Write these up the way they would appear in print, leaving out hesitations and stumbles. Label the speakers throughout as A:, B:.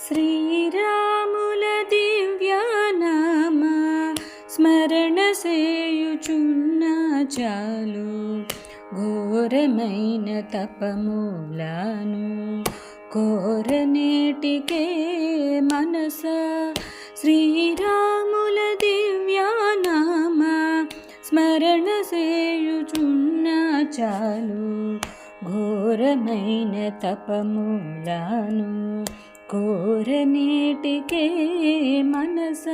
A: శ్రీరాముల దివ్యనామ స్మరణ సేయుచున్న చాలు ఘోరమైన తపములను కోరనేటికే మనస శ్రీరాముల దివ్యనామ స్మరణ సేయుచున్న చాలు ఘోరమైన తపములను కోరనేటికే మనస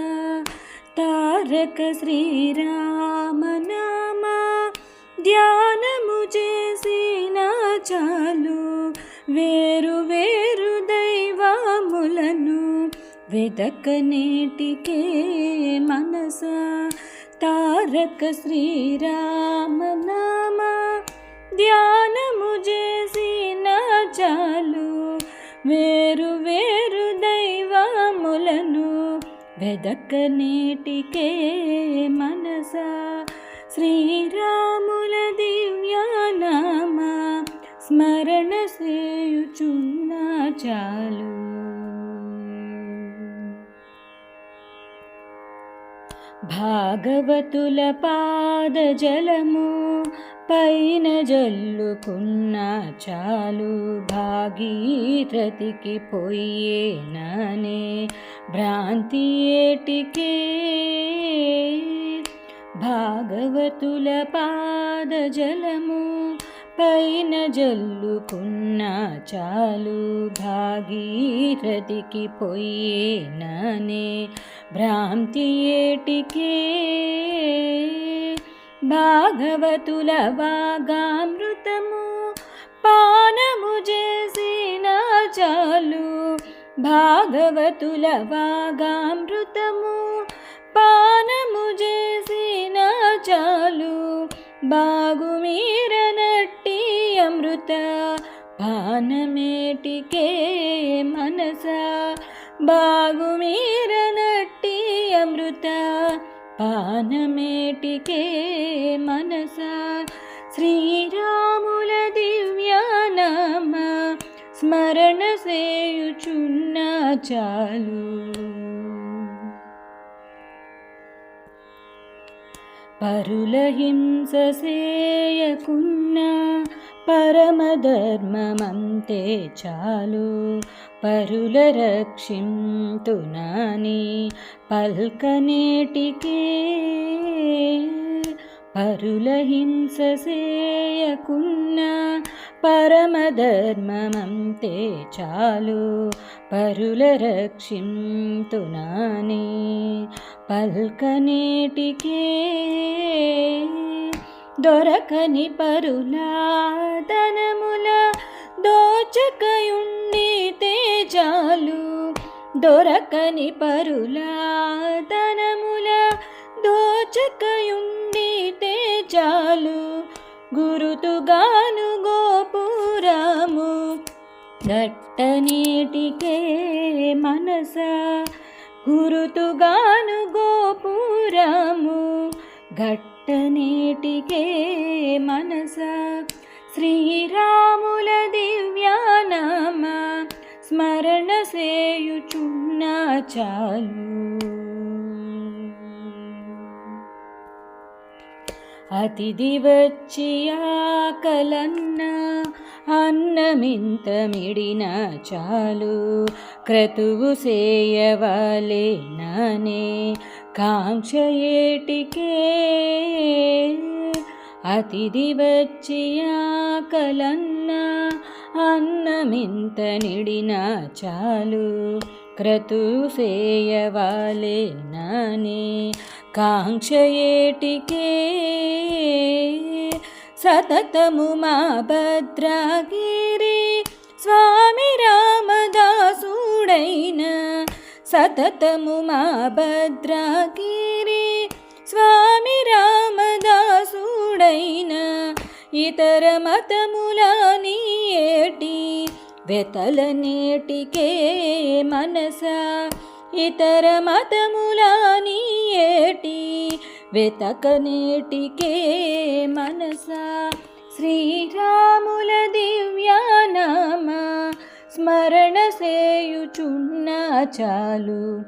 A: తారక శ్రీరామనామ ధ్యానము చేసిన చాలు వేరు వేరు దైవములను వెదకనేటికే మనస తారక శ్రీరామనామ ధ్యానము చేసిన చాలు వేరు వేరు దైవములను వెదకనేటికే మనస శ్రీరాముల దివ్యనామ స్మరణ సేయుచున్న చాలు. భాగవతుల పాదజలము పైన జల్లుకున్న చాలు భాగీరథికి పోయేననే భ్రాంతి ఏటికే. భాగవతుల పాదజలము పైన జల్లుకున్న చాలు భాగీరథికి పోయేననే భ్రాంతి ఏటికే. భాగవతుల వాగామృతము పానము చేసిన చాలు భాగవతుల వాగామృతము పానము చేసిన చాలు బాగుమీరనట్టి అమృత పానమేటికే మనస బాగుమీరనట్టి అమృత పానమేటికే మనస శ్రీరాముల దివ్యనామ స్మరణ సేయుచున్న చాలు. పరుల హింస సేయకున్న పరమధర్మమంతే చాలు పరుల రక్షింతునని పల్కనేటికే. పరుల హింస సేయకున్న పరమధర్మమంతే చాలు పరుల రక్షింతునని పల్కనేటికే. దొరకని పరుల ధనముల దోచకయుండితే చాలు దొరకని పరుల ధనముల దోచకయుండితే చాలు గురుతుగాను గోపురము గట్టనేటికే మనస గురుతుగాను గోపురము గట్టనేటికే మనస శ్రీరాముల దివ్యనామ స్మరణ సేయుచున్న చాలు. అతిథి వచ్చి ఆకలన్న అన్నమింత మిడిన చాలు క్రతువు సేయవలెననే కాంక్ష ఏటికే. అతిథి వచ్చి ఆకలన్న అన్నమింత నిడిన చాలు క్రతువు సేయవలెననే కాంక్ష ఏటికే. సతతము మా భద్రగిరి స్వామి రామదాసుడైన సతతము మా భద్రగిరి స్వామి రామదాసుడైన ఇతర మతములని ఏటి వెతలనేటికే మనస ఇతర మతములని ఏటి వెతకనేటికే మనస శ్రీరాముల దివ్యనామ స్మరణ సేయుచున్నా చాలు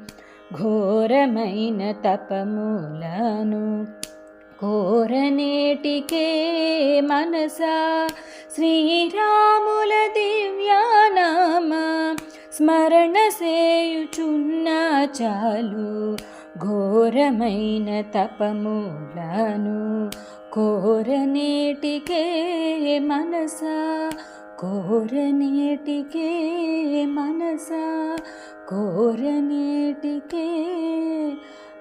A: ఘోరమైన తపములను కోరనేటికే మనసా శ్రీరాముల దివ్యానామ స్మరణ సేయుచున్నా చాలు ఘోరమైన తపములను కోరనేటికే మనసా కోరనేటికే మనసా కోరనేటికే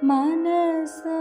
A: మనసా.